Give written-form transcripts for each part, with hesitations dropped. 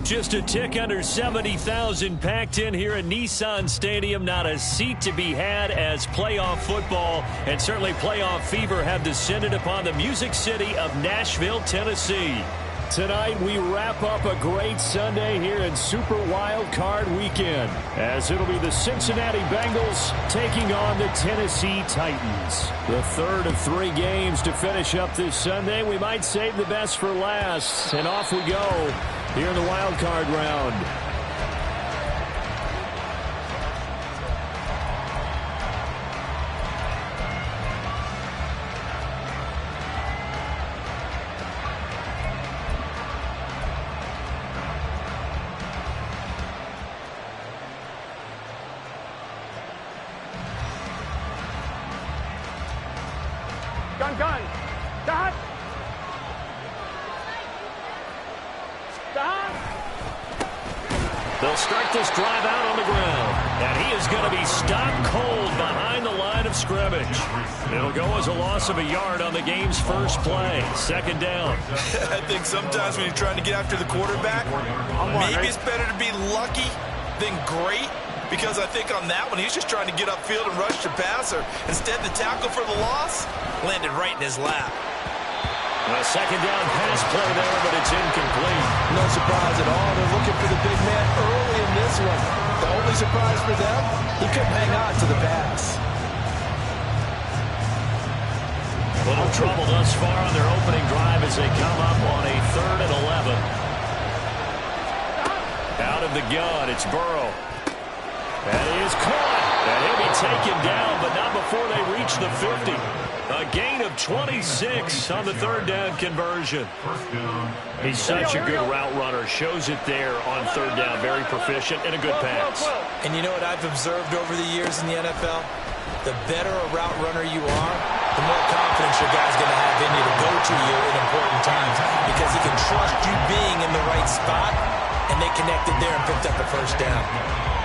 Just a tick under 70,000 packed in here at Nissan Stadium. Not a seat to be had as playoff football and certainly playoff fever have descended upon the Music City of Nashville, Tennessee. Tonight we wrap up a great Sunday here in Super Wild Card Weekend, as it'll be the Cincinnati Bengals taking on the Tennessee Titans. The third of 3 games to finish up this Sunday. We might save the best for last, and off we go here in the wild card round. Gun. Start. They'll start this drive out on the ground. And he is going to be stopped cold behind the line of scrimmage. It'll go as a loss of a yard on the game's first play. Second down. I think sometimes when you're trying to get after the quarterback, maybe it's better to be lucky than great. Because I think on that one, he's just trying to get upfield and rush the passer. Instead, the tackle for the loss landed right in his lap. A second down pass play there, but it's incomplete. No surprise at all. They're looking for the big man early in this one. The only surprise for them, he couldn't hang on to the pass. Little trouble thus far on their opening drive as they come up on a 3rd and 11. Out of the gun, it's Burrow. That is caught. And he'll be taken down, but not before they reach the 50. A gain of 26 on the 3rd down conversion. He's such a good route runner. Shows it there on 3rd down. Very proficient and a good pass. And you know what I've observed over the years in the NFL? The better a route runner you are, the more confidence your guy's going to have in you to go to you in important times. Because he can trust you being in the right spot, and they connected there and picked up the 1st down.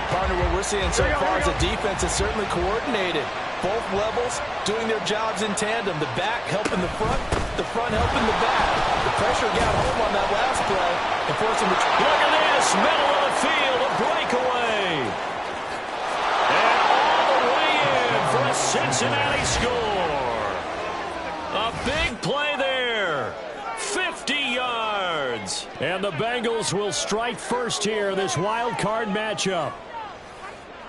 Partner, what we're seeing so far is the defense is certainly coordinated. Both levels doing their jobs in tandem. The back helping the front helping the back. The pressure got home on that last play and forced him to... Look at this, middle of the field, a breakaway. And all the way in for a Cincinnati score. A big play there. 50 yards. And the Bengals will strike first here in this wild card matchup.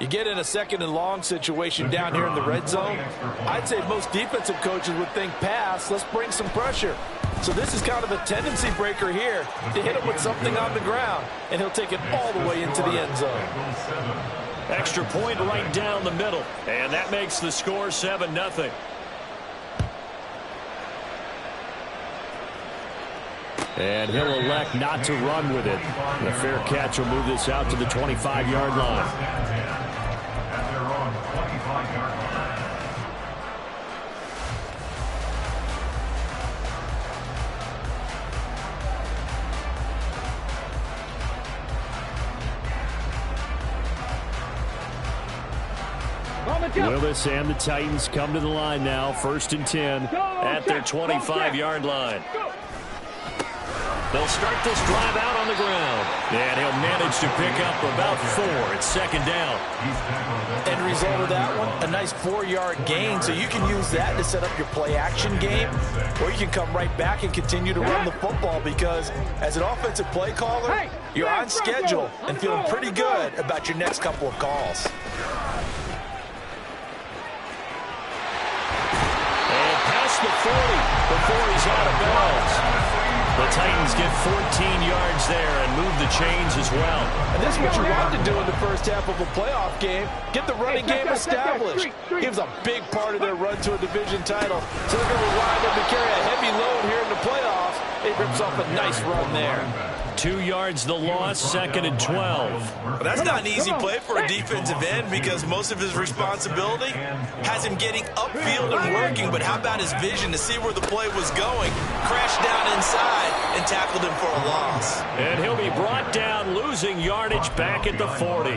You get in a 2nd and long situation down here in the red zone. I'd say most defensive coaches would think pass. Let's bring some pressure. So this is kind of a tendency breaker here to hit him with something on the ground. And he'll take it all the way into the end zone. Extra point right down the middle. And that makes the score 7-0. And he'll elect not to run with it. The fair catch will move this out to the 25-yard line. Willis and the Titans come to the line now. 1st and 10 at their 25-yard line. They'll start this drive out on the ground. And he'll manage to pick up about 4 at 2nd down. End result of that one, a nice 4-yard gain. So you can use that to set up your play-action game. Or you can come right back and continue to run the football. Because as an offensive play caller, you're on schedule and feeling pretty good about your next couple of calls. And past the 40 before he's out of bounds. The Titans get 14 yards there and move the chains as well. And this is what you want to do in the first half of a playoff game. Get the running game established. Gives a big part of their run to a division title. So they're going to rely on them to carry a heavy load here in the playoffs. It rips off a nice run there. 2 yards the loss, 2nd and 12. Well, that's not an easy play for a defensive end because most of his responsibility has him getting upfield and working. But how about his vision to see where the play was going? Crashed down inside and tackled him for a loss. And he'll be brought down, losing yardage back at the 40.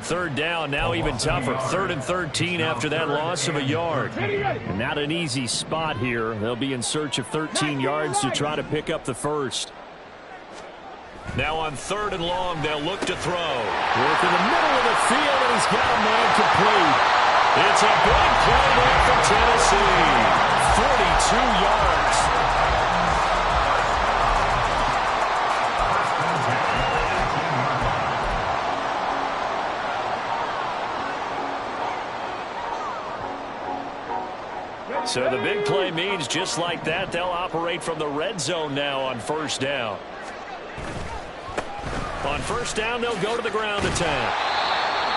3rd down, now even tougher. 3rd and 13 after that loss of a yard. And not an easy spot here. They'll be in search of 13 yards to try to pick up the first. Now on 3rd and long, they'll look to throw. Work in the middle of the field, and he's got a man complete. It's a big play there for Tennessee. 42 yards. So the big play means just like that, they'll operate from the red zone now on 1st down. On 1st down, they'll go to the ground attack.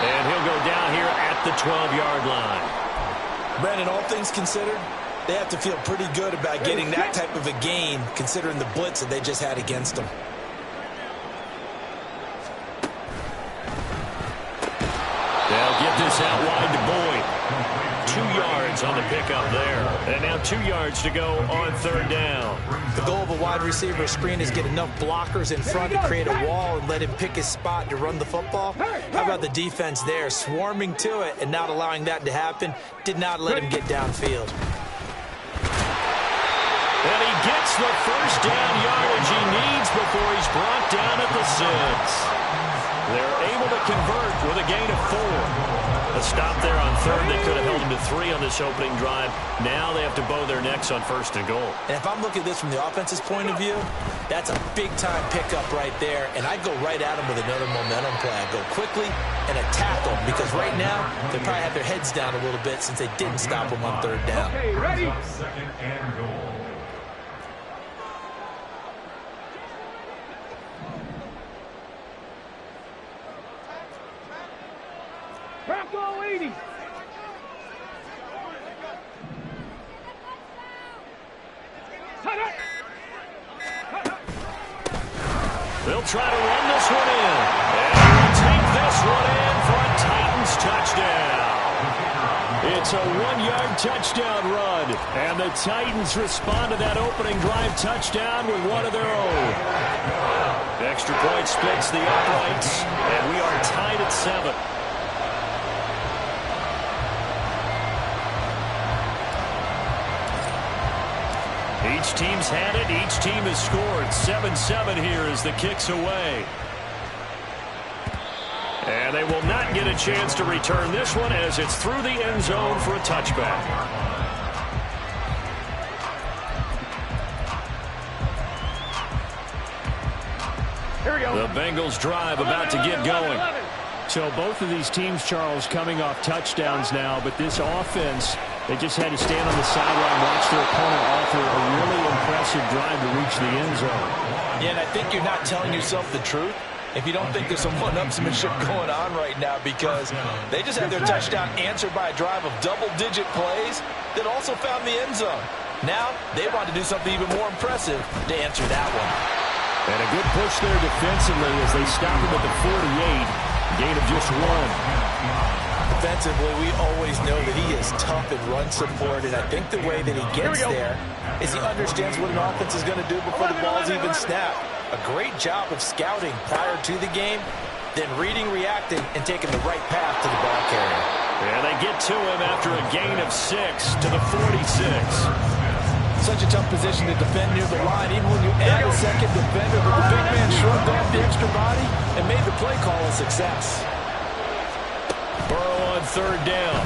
And he'll go down here at the 12-yard line. Brandon, all things considered, they have to feel pretty good about getting that type of a gain, considering the blitz that they just had against them. They'll get this out wide to Boyd. 2 yards on the pickup there. And now 2 yards to go on 3rd down. The goal of a wide receiver screen is get enough blockers in front to create a wall and let him pick his spot to run the football. How about the defense there, swarming to it and not allowing that to happen? Did not let him get downfield. And he gets the 1st down yardage he needs before he's brought down at the 6. They're able to convert with a gain of 4. A stop there on 3rd that could have held him to 3 on this opening drive. Now they have to bow their necks on 1st and goal. And if I'm looking at this from the offense's point of view, that's a big-time pickup right there. And I'd go right at him with another momentum play. I'd go quickly and attack them because right now they probably have their heads down a little bit since they didn't stop him on 3rd down. Okay, ready? 2nd and goal. Bronco 80. They'll try to run this one in. And they'll take this one in for a Titans touchdown. It's a 1-yard touchdown run. And the Titans respond to that opening drive touchdown with one of their own. Extra point splits the uprights. And we are tied at 7. Each team's had it. Each team has scored. 7-7 here as the kick's away. And they will not get a chance to return this one as it's through the end zone for a touchback. Here we go. The Bengals drive about to get going. So both of these teams, Charles, coming off touchdowns now, but this offense, they just had to stand on the sideline, watch their opponent offer a really impressive drive to reach the end zone. Yeah, and I think you're not telling yourself the truth if you don't think there's some one-upsmanship going on right now, because they just had their touchdown answered by a drive of double-digit plays that also found the end zone. Now they want to do something even more impressive to answer that one. And a good push there defensively as they stop him at the 48. Gain of just 1. Defensively, we always know that he is tough in run support, and I think the way that he gets there is he understands what an offense is going to do before the ball's even snapped. A great job of scouting prior to the game, then reading, reacting, and taking the right path to the ball carrier. And they get to him after a gain of 6 to the 46. Such a tough position to defend near the line, even when you add a second defender, but the big man shrugged off the extra body and made the play call a success. Burrow on 3rd down.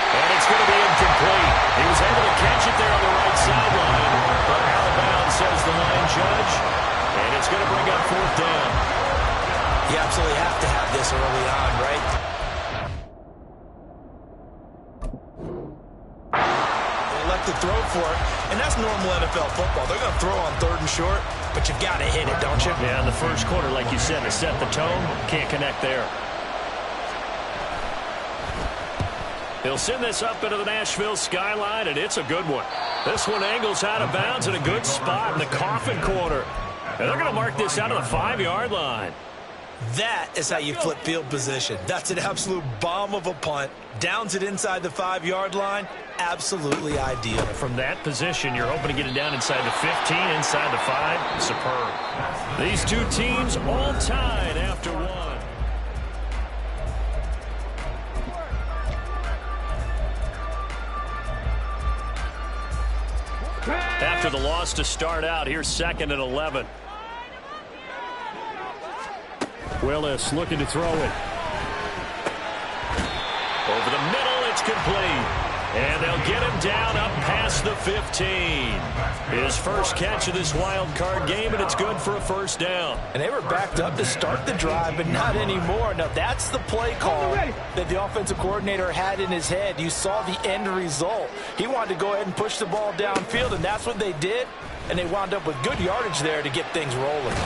And it's going to be incomplete. He was able to catch it there on the right sideline, but out of bounds, says the line judge, and it's going to bring up 4th down. You absolutely have to have this early on, right? To throw for it, and that's normal NFL football. They're going to throw on 3rd and short, but you got to hit it, don't you? Yeah, in the first quarter, like you said, to set the tone, can't connect there. He'll send this up into the Nashville skyline, and it's a good one. This one angles out of bounds in a good spot in the coffin corner. And they're going to mark this out of the 5-yard line. That is how you flip field position. That's an absolute bomb of a punt. Downs it inside the 5-yard line. Absolutely ideal. From that position, you're hoping to get it down inside the 15, inside the 5. Superb. These two teams all tied after 1. After the loss to start out, here's 2nd and 11. Willis looking to throw it. Over the middle, it's complete. And they'll get him down up past the 15. His first catch of this wild card game, and it's good for a first down. And they were backed up to start the drive, but not anymore. Now, that's the play call that the offensive coordinator had in his head. You saw the end result. He wanted to go ahead and push the ball downfield, and that's what they did. And they wound up with good yardage there to get things rolling.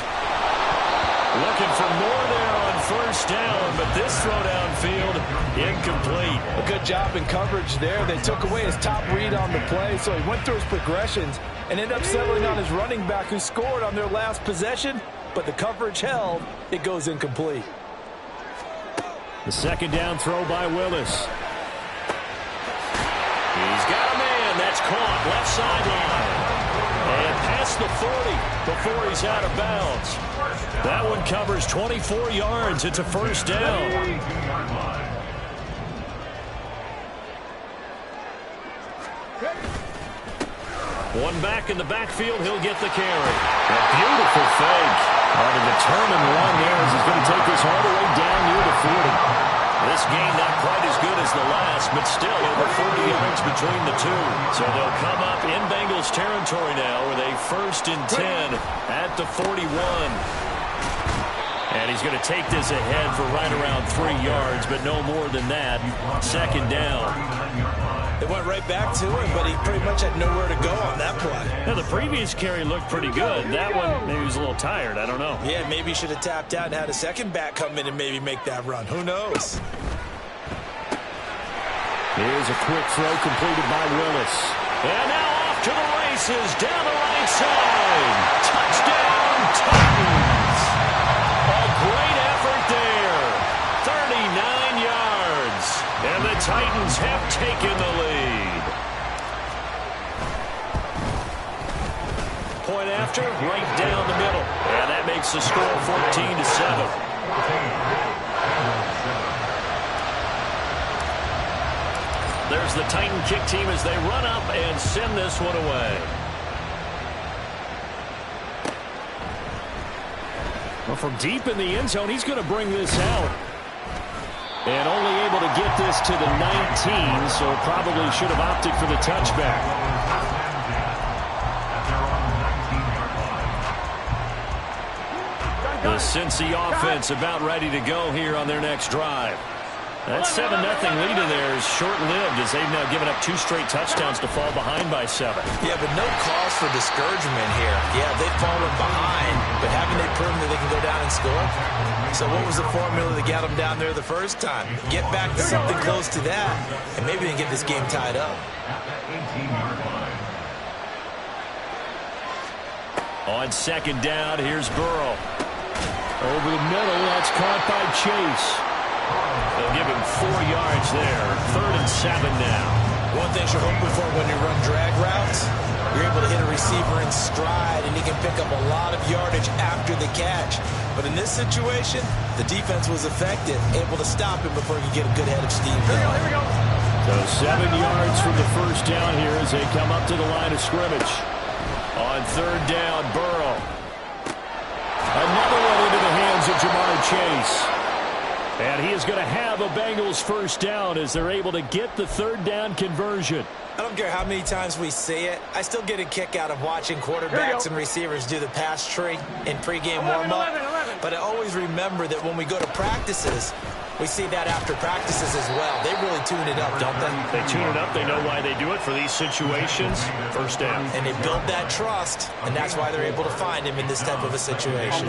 Looking for more there on first down, but this throw downfield, incomplete. A good job in coverage there. They took away his top read on the play, so he went through his progressions and ended up settling on his running back who scored on their last possession, but the coverage held. It goes incomplete. The second down throw by Willis. He's got a man. That's caught left sideline. And past the 40 before he's out of bounds. That one covers 24 yards. It's a first down. One back in the backfield. He'll get the carry. A beautiful fake. On a determined run there as he's going to take this all the way down near the 40. This game not quite as good as the last, but still over 40 yards between the two. So they'll come up in Bengals territory now with a 1st and 10 at the 41. And he's going to take this ahead for right around 3 yards, but no more than that. 2nd down. They went right back to him, but he pretty much had nowhere to go on that play. Now, the previous carry looked pretty good. That one, maybe he was a little tired. I don't know. Yeah, maybe he should have tapped out and had a second back come in and maybe make that run. Who knows? Here's a quick throw completed by Willis. And now off to the races down the right side. Touchdown, Titans. A great effort there. 39 yards. And the Titans have taken the lead. Point after, right down the middle. And that makes the score 14-7. There's the Titan kick team as they run up and send this one away. Well, from deep in the end zone, he's going to bring this out. And only able to get this to the 19, so probably should have opted for the touchback. The Cincy offense about ready to go here on their next drive. That 7-0 lead in there is short-lived as they've now given up 2 straight touchdowns to fall behind by 7. Yeah, but no cause for discouragement here. Yeah, they've fallen behind, but haven't they proven that they can go down and score? So what was the formula that got them down there the first time? Get back to something close to that, and maybe they can get this game tied up. On 2nd down, here's Burrow. Over the middle, that's caught by Chase. They'll give him 4 yards there. 3rd and 7 now. One thing you're hoping for when you run drag routes, you're able to hit a receiver in stride, and he can pick up a lot of yardage after the catch. But in this situation, the defense was effective, able to stop him before he could get a good head of steam. Here we go. So 7 yards from the first down here as they come up to the line of scrimmage. On 3rd down, Burrow. Another one into the hands of Jamar Chase. And he is going to have a Bengals first down as they're able to get the 3rd down conversion. I don't care how many times we see it. I still get a kick out of watching quarterbacks and receivers do the pass tree in pregame warm-up. But I always remember that when we go to practices, we see that after practices as well. They really tune it up, don't they? They tune it up. They know why they do it for these situations. First down. And they build that trust, and that's why they're able to find him in this type of a situation.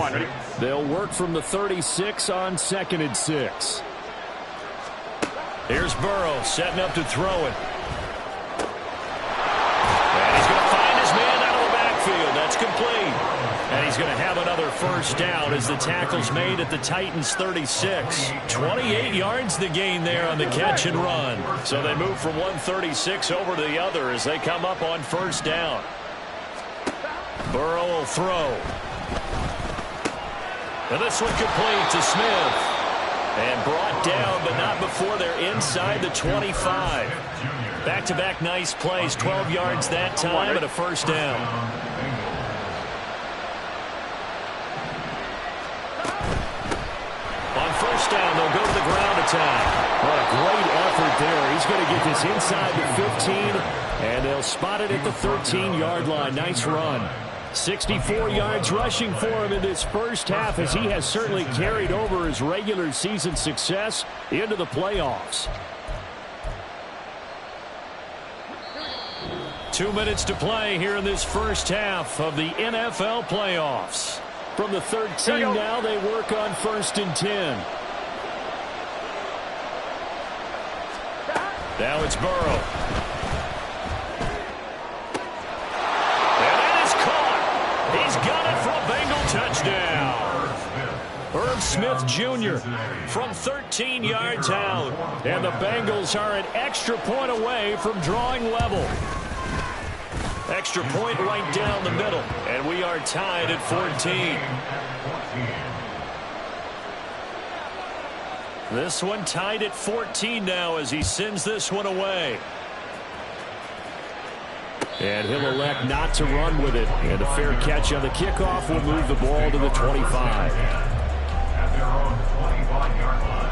They'll work from the 36 on 2nd and 6. Here's Burrow setting up to throw it. And he's going to find his man out of the backfield. That's complete. And he's going to have another first down as the tackle's made at the Titans' 36. 28 yards the gain there on the catch and run. So they move from 136 over to the other as they come up on first down. Burrow will throw. And this one complete to Smith. And brought down, but not before they're inside the 25. Back-to-back nice plays, 12 yards that time, and a first down. On first down, they'll go to the ground attack. What a great effort there. He's going to get this inside the 15, and they'll spot it at the 13-yard line. Nice run. 64 yards rushing for him in this first half, as he has certainly carried over his regular season success into the playoffs. 2 minutes to play here in this first half of the NFL playoffs. From the 13 now, they work on 1st and 10. Now it's Burrow. He's got it for a Bengal touchdown. Herb Smith Jr. from 13 yards out. And the Bengals are an extra point away from drawing level. Extra point right down the middle. And we are tied at 14. This one tied at 14 now as he sends this one away. And he'll elect not to run with it. And a fair catch on the kickoff will move the ball to the 25. At their own 25-yard line.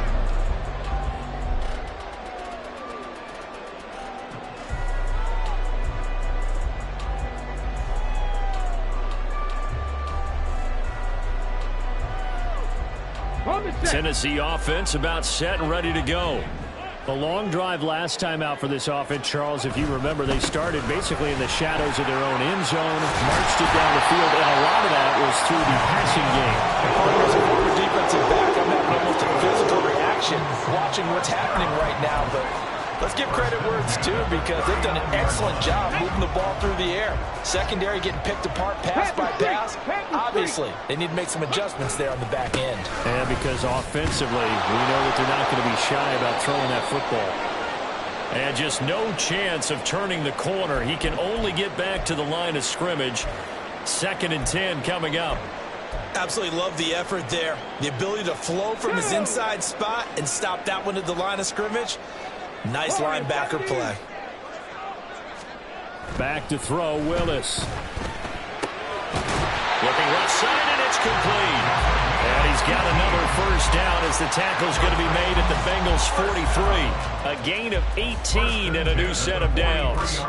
Tennessee offense about set and ready to go. A long drive last time out for this offense, Charles. If you remember, they started basically in the shadows of their own end zone, marched it down the field, and a lot of that was through the passing game. As a former defensive back, I'm having almost a physical reaction watching what's happening right now. But let's give credit where it's due, because they've done an excellent job moving the ball through the air. Secondary getting picked apart pass by pass. Obviously, they need to make some adjustments there on the back end. And because offensively, we know that they're not going to be shy about throwing that football. And just no chance of turning the corner. He can only get back to the line of scrimmage. 2nd and 10 coming up. Absolutely love the effort there. The ability to flow from his inside spot and stop that one at the line of scrimmage. Nice linebacker play. Back to throw, Willis. Looking left side, and it's complete. And he's got another first down as the tackle's going to be made at the Bengals 43. A gain of 18 and a new set of downs.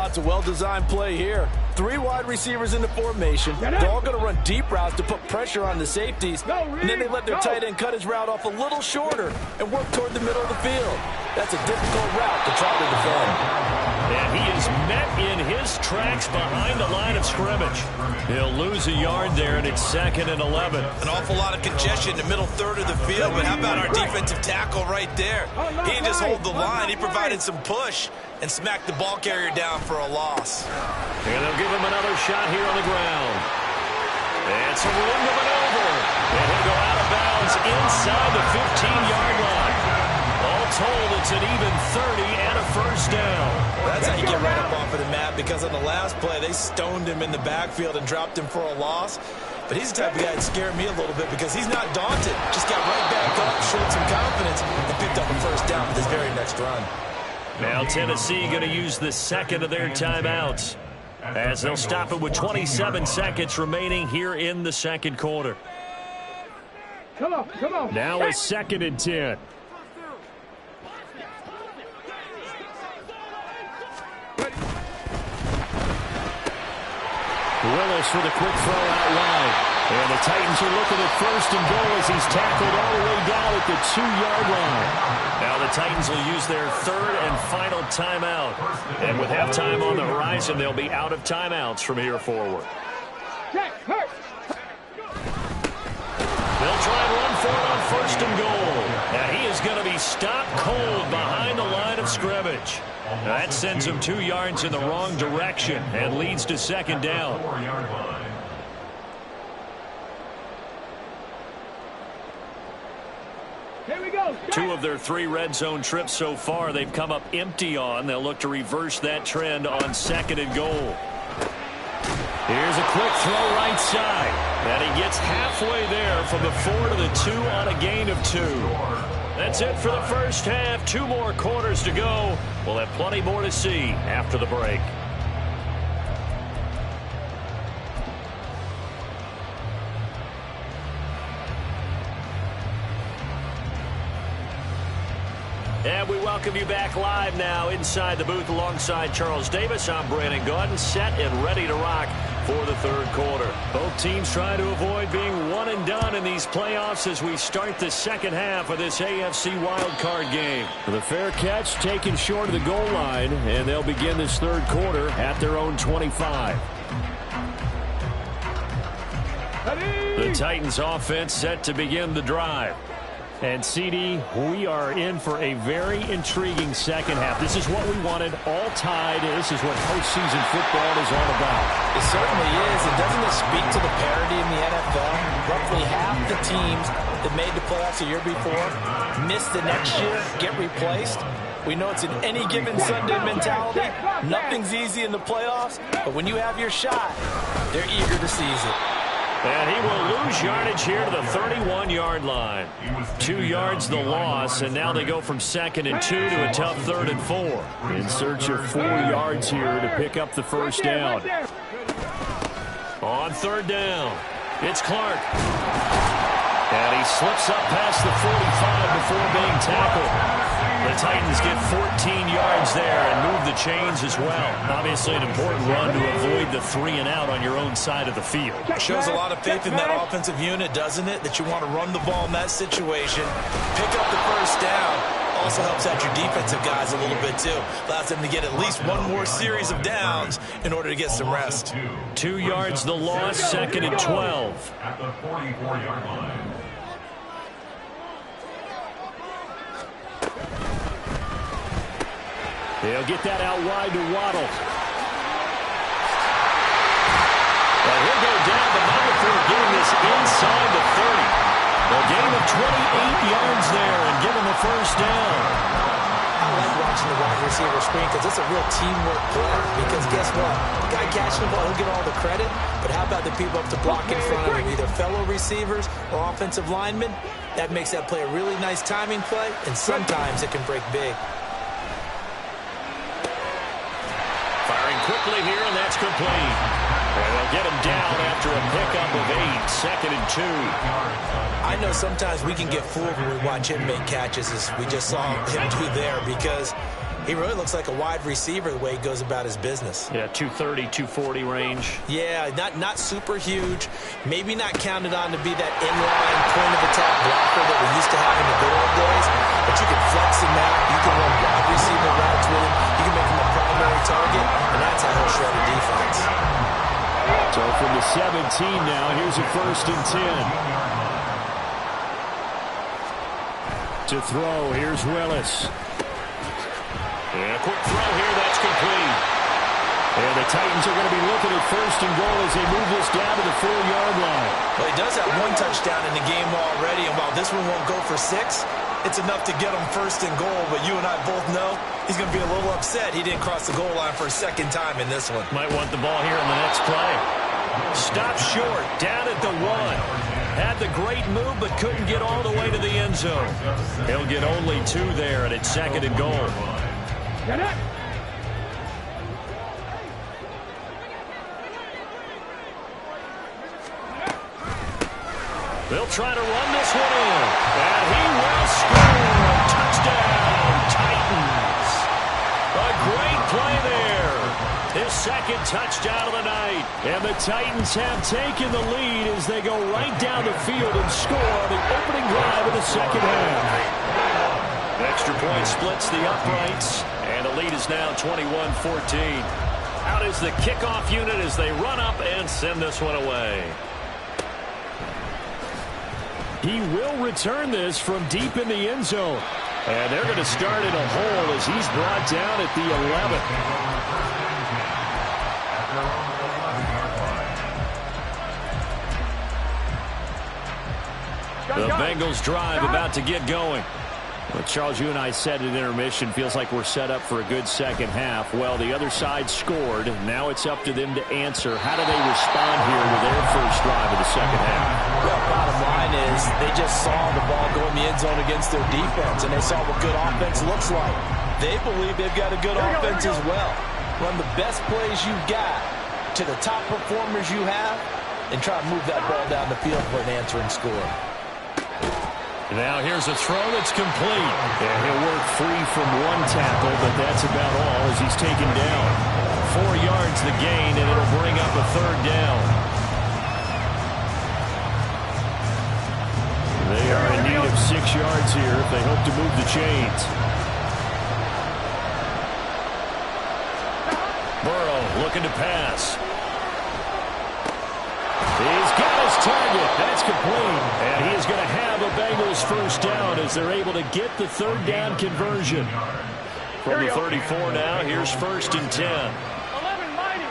It's a well-designed play here. 3 wide receivers in the formation. They're all going to run deep routes to put pressure on the safeties. And then they let their tight end cut his route off a little shorter and work toward the middle of the field. That's a difficult route to try to defend. And he is met in his tracks behind the line of scrimmage. He'll lose a yard there, and it's 2nd and 11. An awful lot of congestion in the middle third of the field, but how about our defensive tackle right there? He didn't just hold the line. He provided some push and smacked the ball carrier down for a loss. And they'll give him another shot here on the ground. And some room to maneuver. And he'll go out of bounds inside the 15-yard line. All told, it's an even 30 and a first down. That's how you get right up off of the mat, because on the last play, they stoned him in the backfield and dropped him for a loss. But he's the type of guy that scared me a little bit, because he's not daunted. Just got right back up, showed some confidence, and picked up a first down with his very next run. Now Tennessee going to use the 2nd of their timeouts, as they'll stop it with 27 seconds remaining here in the 2nd quarter. Come on. Now it's 2nd and 10. Willis with a quick throw out wide. And the Titans are looking at 1st and goal as he's tackled all the way down at the 2-yard line. Now the Titans will use their 3rd and final timeout. And with halftime on the horizon, they'll be out of timeouts from here forward. They'll try and run for it on 1st and goal. Now he is going to be stopped cold behind the line of scrimmage. Now that sends him 2 yards in the wrong direction and leads to 2nd down. Here we go. 2 of their 3 red zone trips so far they've come up empty on. They'll look to reverse that trend on 2nd and goal. Here's a quick throw right side. And he gets halfway there from the 4 to the 2 on a gain of 2. That's it for the first half. 2 more quarters to go. We'll have plenty more to see after the break. And we welcome you back live now inside the booth alongside Charles Davis. I'm Brandon Gaudin, set and ready to rock for the third quarter. Both teams trying to avoid being one and done in these playoffs as we start the second half of this AFC wildcard game. The fair catch taken short of the goal line, and they'll begin this third quarter at their own 25. The Titans offense set to begin the drive. And, CD, we are in for a very intriguing second half. This is what we wanted, all tied. This is what postseason football is all about. It certainly is. And doesn't this speak to the parity in the NFL? Roughly half the teams that made the playoffs the year before miss the next year, get replaced. We know it's an any given Sunday mentality. Nothing's easy in the playoffs, but when you have your shot, they're eager to seize it. And he will lose yardage here to the 31-yard line. 2 yards the loss, and now they go from 2nd and 2 to a tough 3rd and 4. In search of 4 yards here to pick up the first down. On 3rd down, it's Clark. And he slips up past the 45 before being tackled. The Titans get 14 yards there and move the chains as well. Obviously an important run to avoid the 3 and out on your own side of the field. It shows a lot of faith in that offensive unit, doesn't it? That you want to run the ball in that situation, pick up the first down. Also helps out your defensive guys a little bit too. Allows them to get at least one more series of downs in order to get some rest. 2 yards the loss, 2nd and 12. At the 44-yard line. They'll get that out wide to Waddle. Well, he'll go down, but not before getting this inside the 30. A gain of 28 yards there and give him a first down. I like watching the wide receiver screen because it's a real teamwork play. Because guess what? The guy catching the ball, he'll get all the credit. But how about the people up to block in front of him, either fellow receivers or offensive linemen? That makes that play a really nice timing play, and sometimes it can break big. Firing quickly here, and that's complete. And they'll get him down after a pickup of 8, 2nd and 2. I know sometimes we can get fooled when we watch him make catches, as we just saw him do there, because he really looks like a wide receiver the way he goes about his business. Yeah, 230, 240 range. Yeah, not super huge. Maybe not counted on to be that inline point-of-attack blocker that we used to have in the good old days, but you can flex him out. You can run wide receiver routes with him. You can make him a primary target, and that's how he'll shred a defense. So from the 17 now, here's a 1st and 10. To throw, here's Willis. And a quick throw here, that's complete. And the Titans are going to be looking at 1st and goal as they move this down to the 4-yard line. Well, he does have 1 touchdown in the game already, and while this one won't go for 6, it's enough to get him 1st and goal. But you and I both know he's going to be a little upset he didn't cross the goal line for a 2nd time in this one. Might want the ball here in the next play. Stop short, down at the 1. Had the great move, but couldn't get all the way to the end zone. He'll get only 2 there, and it's 2nd and goal. Get it! They'll try to run this one in, and he will score. Touchdown, Titans. A great play there. His 2nd touchdown of the night. And the Titans have taken the lead as they go right down the field and score on the opening drive of the second half. Extra point splits the uprights, and the lead is now 21-14. Out is the kickoff unit as they run up and send this one away. He will return this from deep in the end zone. And they're going to start in a hole as he's brought down at the 11. The Bengals drive about to get going. Well, Charles, you and I said at intermission, feels like we're set up for a good second half. Well, the other side scored. Now it's up to them to answer. How do they respond here with their first drive of the second half? Well, bottom line is they just saw the ball go in the end zone against their defense, and they saw what good offense looks like. They believe they've got a good offense as well. Run the best plays you've got to the top performers you have, and try to move that ball down the field for an answering score. Now here's a throw that's complete. And he'll work free from one tackle, but that's about all as he's taken down. 4 yards the gain, and it'll bring up a third down. They are in need of 6 yards here if they hope to move the chains. Burrow looking to pass. He's got his target. That's complete. And he is going to have a Bengals first down as they're able to get the third down conversion. From the 34 now, here's 1st and 10. 11 mighty.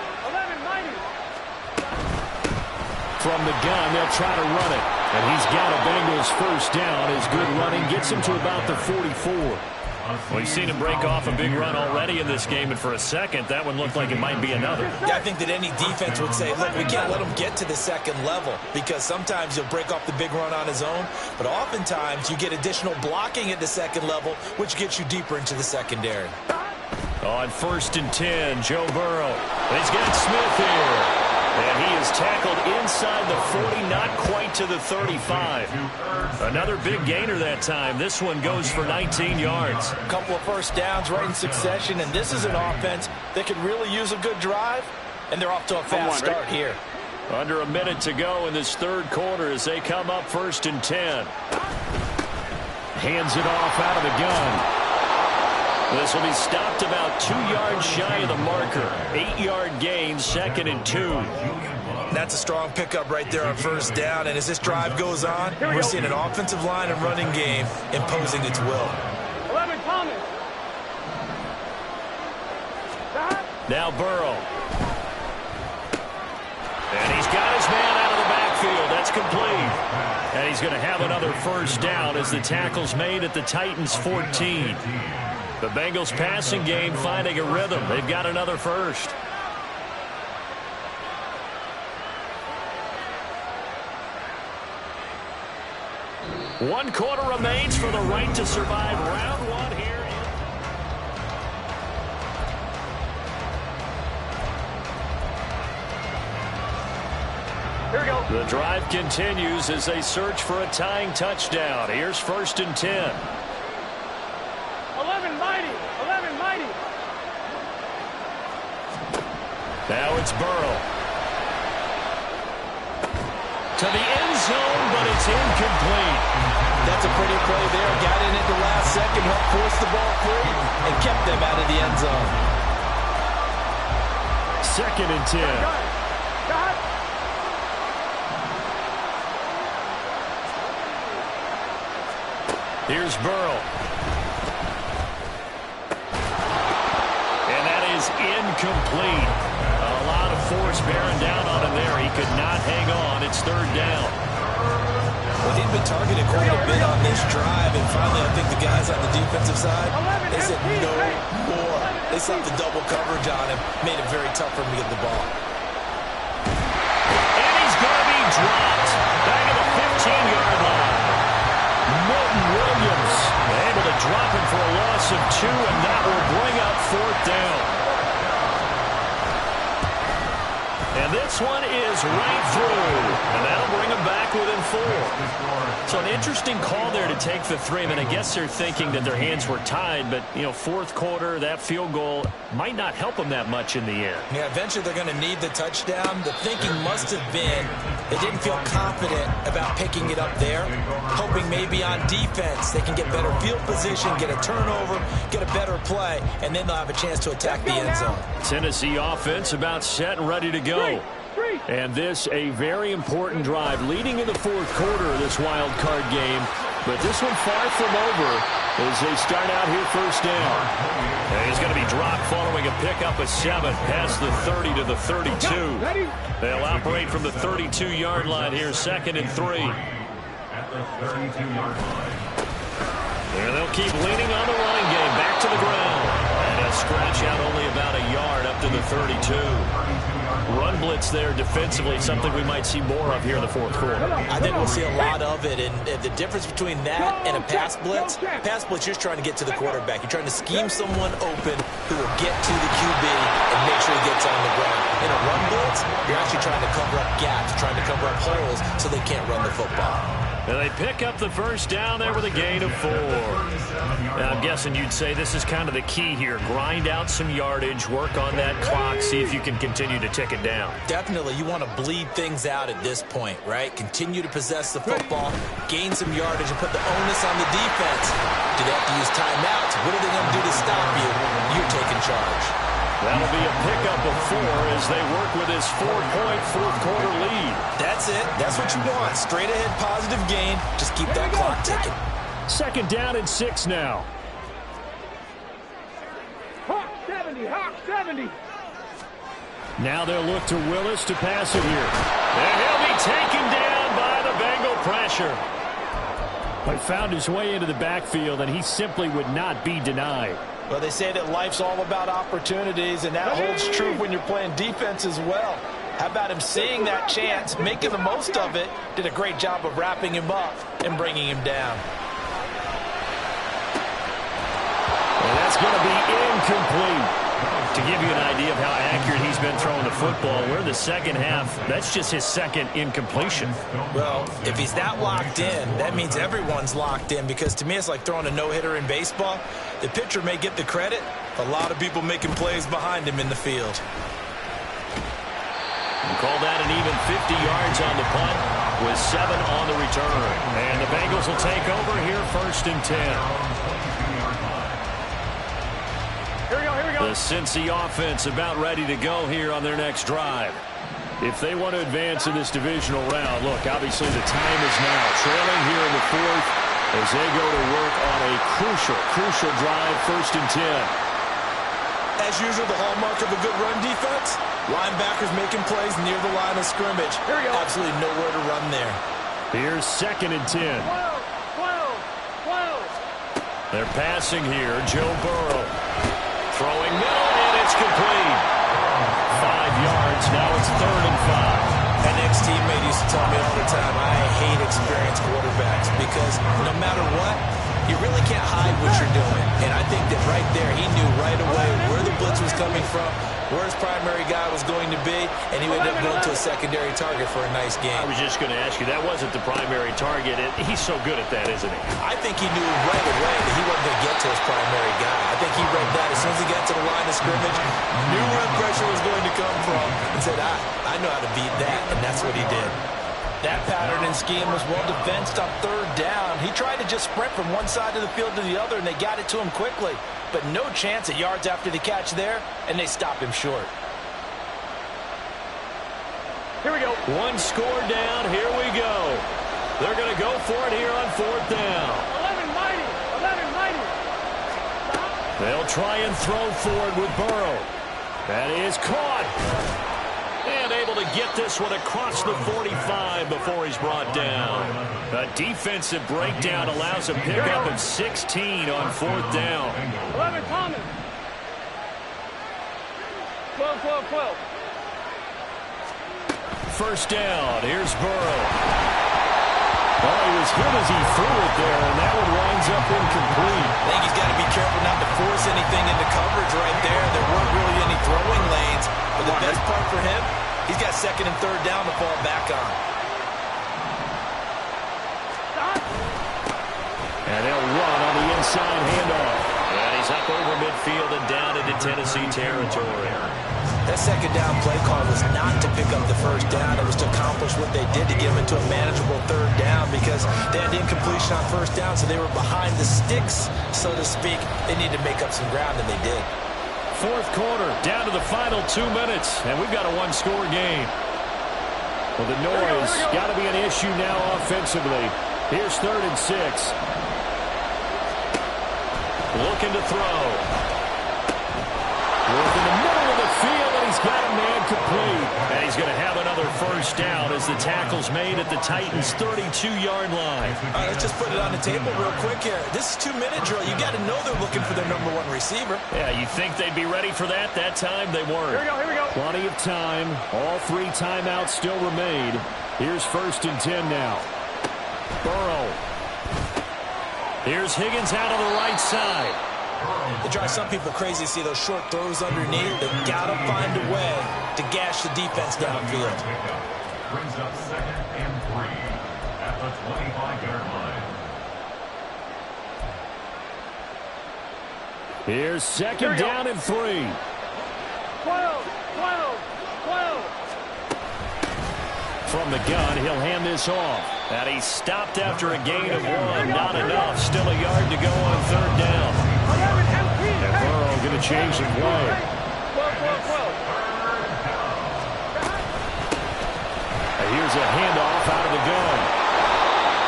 From the gun, they'll try to run it. And he's got a Bengals first down. His good running gets him to about the 44. Well, you've seen him break off a big run already in this game, and for a second, that one looked like it might be another. Yeah, I think that any defense would say, look, we can't let him get to the second level, because sometimes he'll break off the big run on his own, but oftentimes you get additional blocking at the second level, which gets you deeper into the secondary. On 1st and 10, Joe Burrow. He's got Smith here. And he is tackled inside the 40, not quite to the 35. Another big gainer that time. This one goes for 19 yards. A couple of first downs right in succession, and this is an offense that could really use a good drive, and they're off to a fast start here. Under a minute to go in this third quarter as they come up 1st and 10. Hands it off out of the gun. This will be stopped about 2 yards shy of the marker. 8-yard gain, 2nd and 2. That's a strong pickup right there on first down. And as this drive goes on, we're seeing an offensive line and running game imposing its will. 11 Thomas. Now Burrow. And he's got his man out of the backfield. That's complete. And he's going to have another first down as the tackle's made at the Titans' 14. The Bengals passing game finding a rhythm. They've got another first. One quarter remains for the right to survive round one here. Here we go. The drive continues as they search for a tying touchdown. Here's 1st and 10. 11 mighty. Now it's Burrow. To the end zone, but it's incomplete. That's a pretty play there. Got in at the last second, helped force the ball free, and kept them out of the end zone. 2nd and 10. Here's Burrow. And that is incomplete. A lot of force bearing down on him there. He could not hang on. It's 3rd down. Well, they've been targeted quite a bit on this drive, and finally I think the guys on the defensive side, they said no more. They slapped the double coverage on him, made it very tough for him to get the ball. And he's going to be dropped back at the 15-yard line. Milton Williams able to drop him for a loss of 2, and that will bring up 4th down. And this one is right through. And that'll bring them back within 4. So an interesting call there to take the 3. I mean, I guess they're thinking that their hands were tied, but, you know, 4th quarter, that field goal might not help them that much in the end. Yeah, eventually they're going to need the touchdown. The thinking must have been they didn't feel confident about picking it up there, hoping maybe on defense they can get better field position, get a turnover, get a better play, and then they'll have a chance to attack the end zone. Tennessee offense about set and ready to go. And this a very important drive leading in the 4th quarter of this wild card game. But this one far from over as they start out here 1st down. And he's going to be dropped following a pickup of 7 past the 30 to the 32. They'll operate from the 32-yard line here, 2nd and 3. At the 32-yard line. And they'll keep leaning on the running game. Back to the ground. And a scratch out only about a yard up to the 32. Run blitz there defensively, something we might see more of here in the fourth quarter. I think we'll see a lot of it, and the difference between that and a pass blitz, you're just trying to get to the quarterback. You're trying to scheme someone open who will get to the QB and make sure he gets on the ground. In a run blitz, you're actually trying to cover up gaps, trying to cover up holes so they can't run the football. And they pick up the first down there with a gain of 4. Now, I'm guessing you'd say this is kind of the key here. Grind out some yardage, work on that clock, see if you can continue to tick it down. Definitely. You want to bleed things out at this point, right? Continue to possess the football, gain some yardage, and put the onus on the defense. Do they have to use timeouts? What are they going to do to stop you? You're taking charge. That'll be a pickup of 4 as they work with his 4-point fourth-quarter lead. That's it. That's what you want. Straight ahead, positive gain. Just keep that clock ticking. Second down and 6 now. Hawk 70, Hawk 70. Now they'll look to Willis to pass it here. And he'll be taken down by the Bengal pressure. But found his way into the backfield, and he simply would not be denied. Well, they say that life's all about opportunities, and that holds true when you're playing defense as well. How about him seeing that chance, making the most of it, did a great job of wrapping him up and bringing him down. And that's going to be incomplete. To give you an idea of how accurate he's been throwing the football, we're in the second half. That's just his second incompletion. Well, if he's that locked in, that means everyone's locked in, because to me it's like throwing a no-hitter in baseball. The pitcher may get the credit, but a lot of people making plays behind him in the field. We'll call that an even 50 yards on the punt with 7 on the return. And the Bengals will take over here, 1st and 10. The Cincy offense about ready to go here on their next drive. If they want to advance in this divisional round, look, obviously the time is now. Trailing here in the 4th as they go to work on a crucial drive, 1st and 10. As usual, the hallmark of a good run defense, linebackers making plays near the line of scrimmage. Absolutely nowhere to run there. Here's 2nd and 10. 12. They're passing here. Joe Burrow. Throwing middle, and it's complete. 5 yards. Now it's 3rd and 5. An ex-teammate used to tell me all the time, I hate experienced quarterbacks because no matter what, you really can't hide what you're doing. And I think that right there, he knew right away where the blitz was coming from, where his primary guy was going to be, and he ended up going to a secondary target for a nice game. I was just going to ask you, that wasn't the primary target. He's so good at that, isn't he? I think he knew right away that he wasn't going to get to his primary guy. I think he read that as soon as he got to the line of scrimmage, knew where the pressure was going to come from, and said, I know how to beat that, and that's what he did. That pattern and scheme was well defensed on 3rd down. He tried to just sprint from one side of the field to the other, and they got it to him quickly. But no chance at yards after the catch there, and they stop him short. Here we go. 1 score down. Here we go. They're going to go for it here on 4th down. 11 mighty. 11 mighty. They'll try and throw forward with Burrow. That is caught. And able to get this one across the 45 before he's brought down. A defensive breakdown allows a pickup of 16 on 4th down. 11 Thomas. 12. 1st down. Here's Burrow. Well, he was hit as he threw it there, and that one winds up incomplete. I think he's got to be careful not to force anything into coverage right there. There weren't really any throwing lanes. But the best part for him, he's got 2nd and 3rd down to fall back on. And they'll run on the inside handoff. And he's up over midfield and down into Tennessee territory. That 2nd down play call was not to pick up the 1st down. It was to accomplish what they did to get them into a manageable 3rd down because they had incompletion on 1st down, so they were behind the sticks, so to speak. They needed to make up some ground, and they did. 4th quarter, down to the final 2 minutes, and we've got a 1-score game. Well, the noise got to be an issue now offensively. Here's 3rd and 6. Looking to throw. Work in the middle of the field, and he's got a man complete. And he's going to have another first down as the tackle's made at the Titans' 32-yard line. All right, let's just put it on the table real quick here. This is 2-minute drill. You got to know they're looking for their number one receiver. Yeah, you think they'd be ready for that? That time they weren't. Here we go. Plenty of time. All 3 timeouts still remain. Here's 1st and 10 now. Burrow. Here's Higgins out on the right side. It drives some people crazy to see those short throws underneath. They got to find a way to gash the defense downfield. Brings up 2nd and 3 at the 25-yard line. Here's 2nd down and 3. 12. From the gun, he'll hand this off. And he's stopped after a gain of 1. Not enough. Still a yard to go on 3rd down. And Burrow going to change the play. 12. And here's a handoff out of the gun.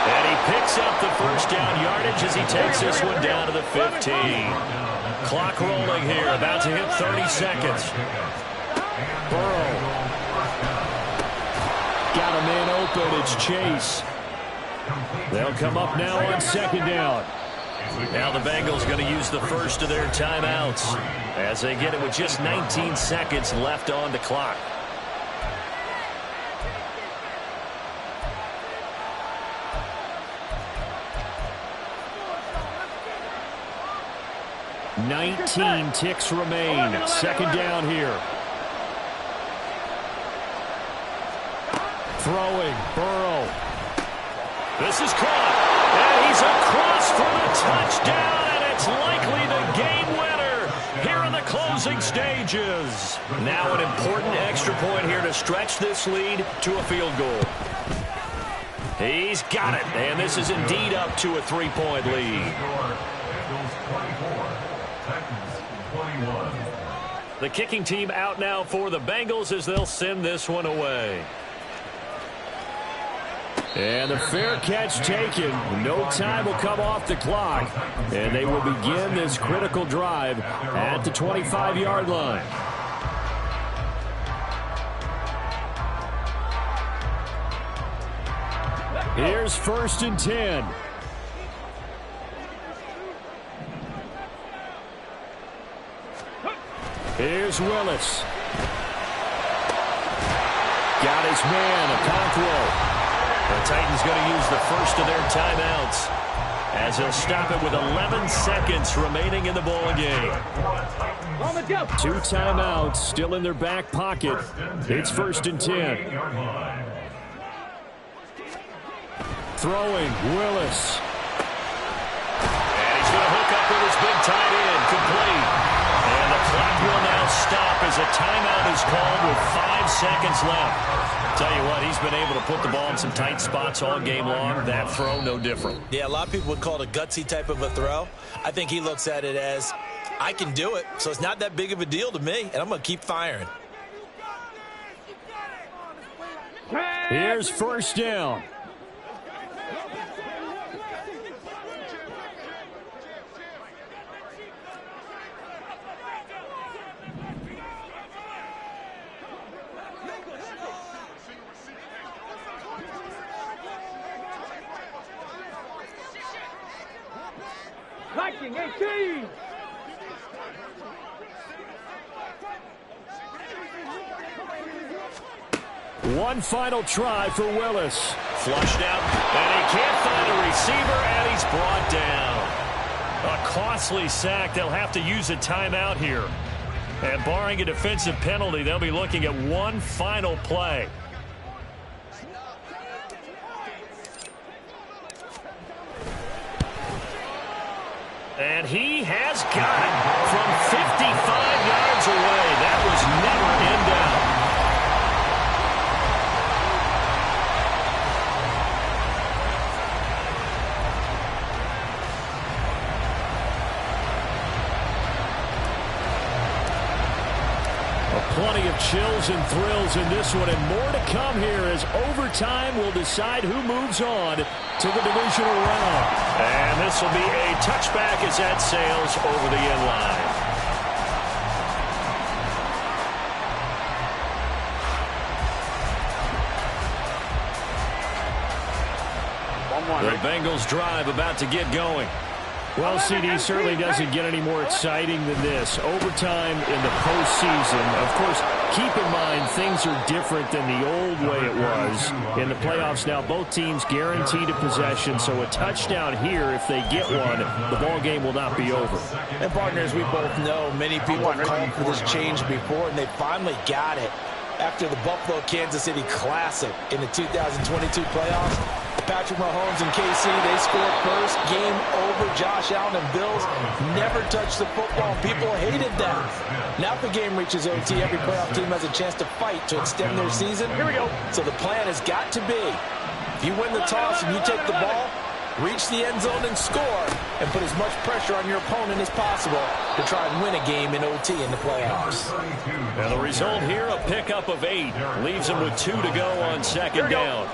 And he picks up the first down yardage as he takes this one down to the 15. Clock rolling here, about to hit 30 seconds. Burrow. Got a man open. It's Chase. They'll come up now on 2nd down. Now the Bengals going to use the first of their timeouts as they get it with just 19 seconds left on the clock. "19 ticks remain. 2nd down here. Throwing. Burrow. This is caught, and he's across for the touchdown, and it's likely the game winner here in the closing stages. Now an important extra point here to stretch this lead to a field goal. He's got it, and this is indeed up to a 3-point lead. Bengals 24, Titans 21. The kicking team out now for the Bengals as they'll send this one away. And the fair catch taken. No time will come off the clock. And they will begin this critical drive at the 25-yard line. Here's 1st and 10. Here's Willis. Got his man, Okonkwo. The Titans going to use the first of their timeouts as he'll stop it with 11 seconds remaining in the ball game. 2 timeouts still in their back pocket. It's 1st and 10. Throwing, Willis. And he's going to hook up with his big tight end, complete. And the clock will now stop as a timeout is called with 5 seconds left. Tell you what, he's been able to put the ball in some tight spots all game long. That throw, no different. Yeah, a lot of people would call it a gutsy type of a throw. I think he looks at it as, I can do it, so it's not that big of a deal to me, and I'm going to keep firing. Here's 1st down. Viking 18. One final try for Willis. Flushed out, and he can't find a receiver, and he's brought down. A costly sack. They'll have to use a timeout here. And barring a defensive penalty, they'll be looking at one final play. And he has got it from 55 yards away. That was never in doubt. Plenty of chills and thrills in this one, and more to come here as overtime will decide who moves on to the divisional round. And this will be a touchback as that sails over the end line. 1 Bengals drive about to get going. Well, CD certainly doesn't get any more exciting than this. Overtime in the postseason. Of course, keep in mind things are different than the old way it was. In the playoffs now, both teams guaranteed a possession, so a touchdown here, if they get one, the ball game will not be over. And partners, we both know many people have called for this change before, and they finally got it. After the Buffalo-Kansas City Classic in the 2022 playoffs, Patrick Mahomes and KC, they scored first. Game over. Josh Allen and Bills never touched the football. People hated that. Now if the game reaches OT, every playoff team has a chance to fight to extend their season. Here we go. So the plan has got to be, if you win the toss and you take the ball, reach the end zone and score, and put as much pressure on your opponent as possible to try and win a game in OT in the playoffs. And the result here, a pickup of 8. Leaves them with 2 to go on second down.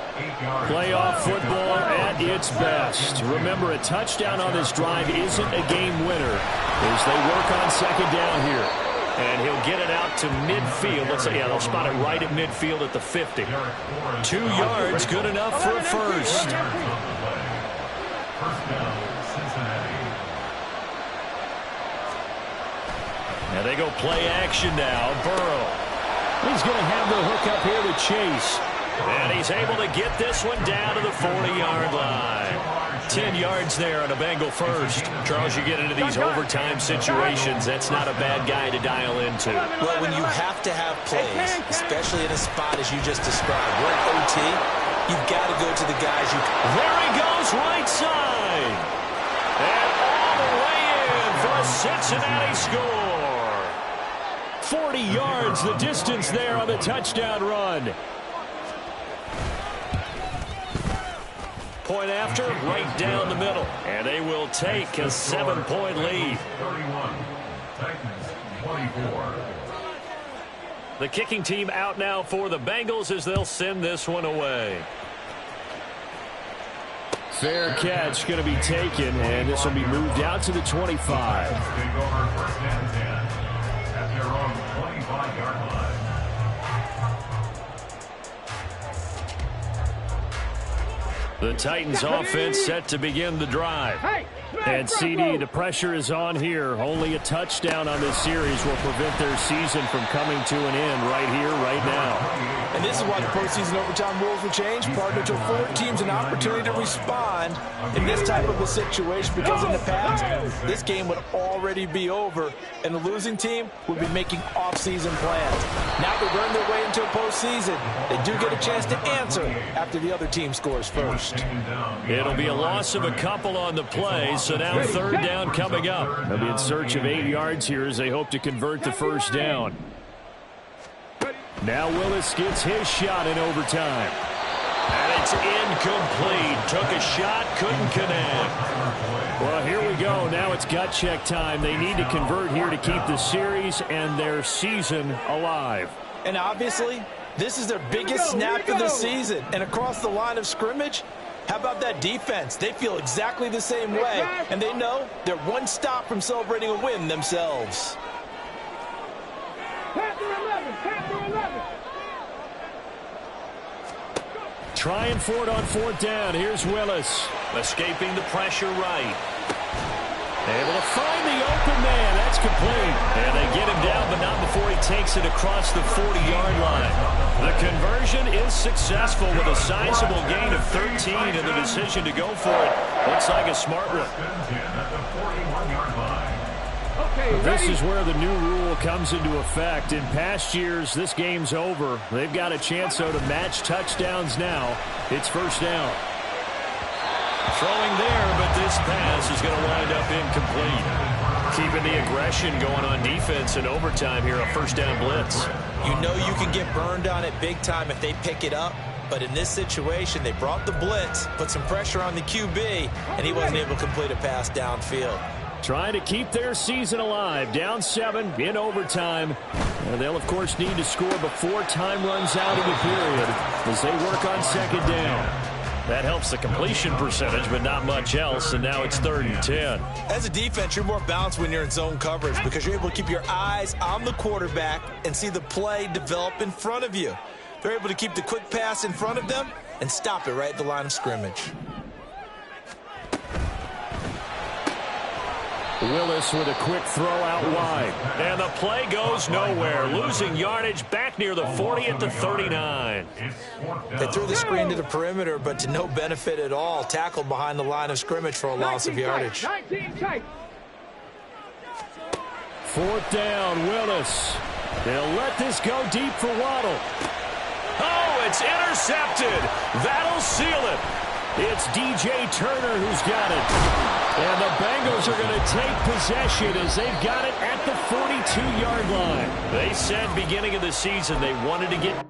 Playoff football at its best. Remember, a touchdown on this drive isn't a game winner as they work on second down here. And he'll get it out to midfield. Let's say, yeah, they'll spot it right at midfield at the 50. 2 yards, good enough for a first. And they go play action now. Burrow. He's going to have the hook up here to Chase. And he's able to get this one down to the 40-yard line. 10 yards there on a Bengal first. Charles, you get into these overtime situations, that's not a bad guy to dial into. Well, when you have to have plays, especially in a spot as you just described, we're at OT, you've got to go to the guys you... There he goes, right side. And all the way in for a Cincinnati score. 40 yards, the distance there on the touchdown run. Point after, right down the middle. And they will take a 7-point lead. 31, Titans 24. The kicking team out now for the Bengals as they'll send this one away. Fair catch going to be taken, and this will be moved out to the 25. Take over first and 10 at their own 25-yard line. The Titans offense set to begin the drive. And CD, the pressure is on here. Only a touchdown on this series will prevent their season from coming to an end right here, right now. And this is why the postseason overtime rules will change, partner, to afford teams an opportunity to respond in this type of a situation, because in the past, this game would already be over, and the losing team would be making off-season plans. Now they've earned their way into a postseason. They do get a chance to answer after the other team scores first. It'll be a loss of a couple on the play, so now third down coming up. They'll be in search of 8 yards here as they hope to convert the first down. Now Willis gets his shot in overtime. And it's incomplete. Took a shot, couldn't connect. Well, here we go. Now it's gut check time. They need to convert here to keep the series and their season alive. And obviously, this is their biggest snap of the season. And across the line of scrimmage, how about that defense? They feel exactly the same way, and they know they're one stop from celebrating a win themselves. Trying for it on fourth down. Here's Willis. Escaping the pressure right. Able to find the open man. That's complete. And they get him down, but not before he takes it across the 40-yard line. The conversion is successful with a sizable gain of 13, and the decision to go for it looks like a smart one. This is where the new rule comes into effect. In past years, this game's over. They've got a chance, though, to match touchdowns now. It's first down. Throwing there, but this pass is going to wind up incomplete. Keeping the aggression going on defense in overtime here, a first down blitz. You know you can get burned on it big time if they pick it up. But in this situation, they brought the blitz, put some pressure on the QB, and he wasn't able to complete a pass downfield. Trying to keep their season alive. Down 7 in overtime. And they'll, of course, need to score before time runs out in the period as they work on second down. That helps the completion percentage, but not much else, and now it's 3rd and 10. As a defense, you're more balanced when you're in zone coverage because you're able to keep your eyes on the quarterback and see the play develop in front of you. They're able to keep the quick pass in front of them and stop it right at the line of scrimmage. Willis with a quick throw out wide. And the play goes nowhere. Losing yardage back near the 40 at the 39. They threw the screen to the perimeter, but to no benefit at all. Tackled behind the line of scrimmage for a loss of yardage. 19 Titans. 4th down, Willis. They'll let this go deep for Waddle. Oh, it's intercepted. That'll seal it. It's DJ Turner who's got it. And the Bengals are going to take possession as they've got it at the 42-yard line. They said beginning of the season they wanted to get